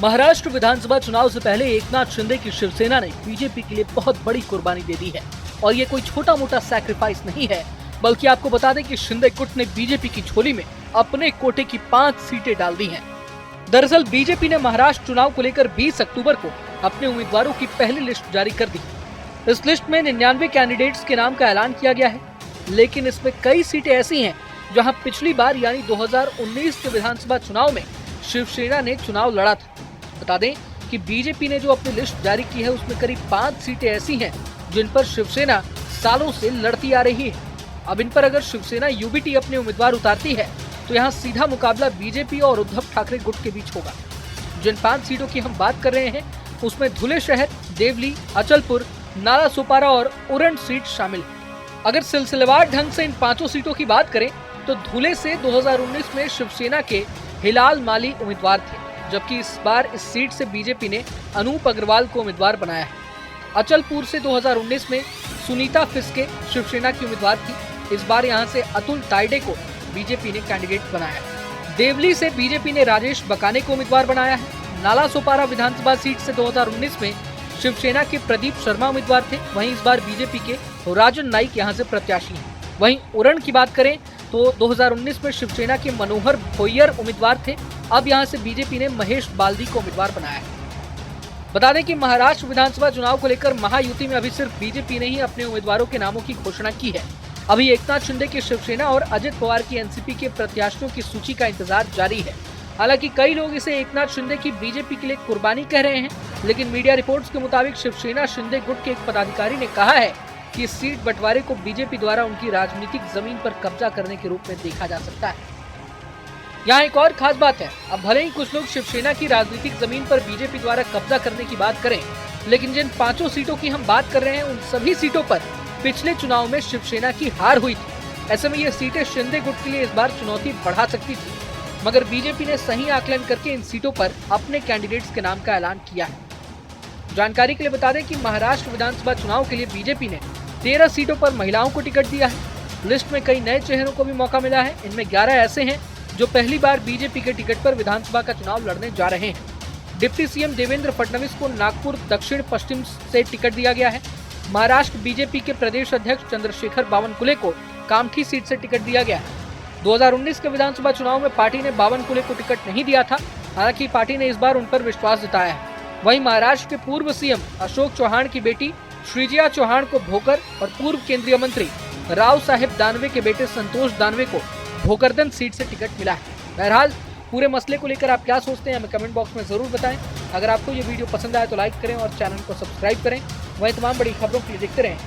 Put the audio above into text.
महाराष्ट्र विधानसभा चुनाव से पहले एकनाथ शिंदे की शिवसेना ने बीजेपी के लिए बहुत बड़ी कुर्बानी दे दी है और ये कोई छोटा मोटा सैक्रिफाइस नहीं है, बल्कि आपको बता दें कि शिंदे गुट ने बीजेपी की झोली में अपने कोटे की 5 सीटें डाल दी हैं। दरअसल बीजेपी ने महाराष्ट्र चुनाव को लेकर 20 अक्टूबर को अपने उम्मीदवारों की पहली लिस्ट जारी कर दी। इस लिस्ट में 99 कैंडिडेट्स के नाम का ऐलान किया गया है, लेकिन इसमें कई सीटें ऐसी हैं जहां पिछली बार यानी 2019 के विधानसभा चुनाव में शिवसेना ने चुनाव लड़ा था। बता दें कि बीजेपी ने जो अपनी लिस्ट जारी की है उसमें करीब 5 सीटें ऐसी हैं जिन पर शिवसेना सालों से लड़ती आ रही है। अब इन पर अगर शिवसेना यूबीटी अपने उम्मीदवार उतारती है तो यहाँ सीधा मुकाबला बीजेपी और उद्धव ठाकरे गुट के बीच होगा। जिन 5 सीटों की हम बात कर रहे हैं उसमें धुले शहर, देवली, अचलपुर, नालासोपारा और उरण सीट शामिल है। अगर सिलसिलेवार ढंग से इन 5 सीटों की बात करें तो धुले से 2019 में शिवसेना के हिलाल माली उम्मीदवार थे, जबकि इस बार इस सीट से बीजेपी ने अनूप अग्रवाल को उम्मीदवार बनाया है। अचलपुर से 2019 में सुनीता फिस्के शिवसेना की उम्मीदवार थी, इस बार यहां से अतुल ताइडे को बीजेपी ने कैंडिडेट बनाया है। देवली से बीजेपी ने राजेश बकाने को उम्मीदवार बनाया है। नालासोपारा विधानसभा सीट से 2019 में शिवसेना के प्रदीप शर्मा उम्मीदवार थे, वहीं इस बार बीजेपी के राजन नाइक यहां से प्रत्याशी हैं। वहीं उरण की बात करें तो 2019 में शिवसेना के मनोहर भोयर उम्मीदवार थे, अब यहां से बीजेपी ने महेश बाल्दी को उम्मीदवार बनाया है। बता दें कि महाराष्ट्र विधानसभा चुनाव को लेकर महायुति में अभी सिर्फ बीजेपी ने ही अपने उम्मीदवारों के नामों की घोषणा की है। अभी एकनाथ शिंदे की शिवसेना और अजित पवार की एनसीपी के प्रत्याशियों की सूची का इंतजार जारी है। हालांकि कई लोग इसे एकनाथ शिंदे की बीजेपी के लिए कुर्बानी कह रहे हैं, लेकिन मीडिया रिपोर्ट्स के मुताबिक शिवसेना शिंदे गुट के एक पदाधिकारी ने कहा है कि इस सीट बंटवारे को बीजेपी द्वारा उनकी राजनीतिक जमीन पर कब्जा करने के रूप में देखा जा सकता है। यहाँ एक और खास बात है, अब भले ही कुछ लोग शिवसेना की राजनीतिक जमीन पर बीजेपी द्वारा कब्जा करने की बात करें, लेकिन जिन 5 सीटों की हम बात कर रहे हैं उन सभी सीटों पर पिछले चुनाव में शिवसेना की हार हुई थी। ऐसे में ये सीटें शिंदे गुट के लिए इस बार चुनौती बढ़ा सकती थी, मगर बीजेपी ने सही आकलन करके इन सीटों पर अपने कैंडिडेट्स के नाम का ऐलान किया है। जानकारी के लिए बता दें कि महाराष्ट्र विधानसभा चुनाव के लिए बीजेपी ने 13 सीटों पर महिलाओं को टिकट दिया है। लिस्ट में कई नए चेहरों को भी मौका मिला है। इनमें 11 ऐसे हैं जो पहली बार बीजेपी के टिकट पर विधानसभा का चुनाव लड़ने जा रहे हैं। डिप्टी सीएम देवेंद्र फडणवीस को नागपुर दक्षिण पश्चिम से टिकट दिया गया है। महाराष्ट्र बीजेपी के प्रदेश अध्यक्ष चंद्रशेखर बावनकुले को कामठी सीट से टिकट दिया गया है। 2019 के विधानसभा चुनाव में पार्टी ने बावनकुले को टिकट नहीं दिया था, हालांकि पार्टी ने इस बार उन पर विश्वास जताया है। वहीं महाराष्ट्र के पूर्व सीएम अशोक चौहान की बेटी श्रीजिया चौहान को भोकर और पूर्व केंद्रीय मंत्री राव साहेब दानवे के बेटे संतोष दानवे को भोकरदन सीट से टिकट मिला है। बहरहाल पूरे मसले को लेकर आप क्या सोचते हैं हमें कमेंट बॉक्स में जरूर बताएं। अगर आपको ये वीडियो पसंद आए तो लाइक करें और चैनल को सब्सक्राइब करें। वहीं तमाम बड़ी खबरों के लिए देखते रहें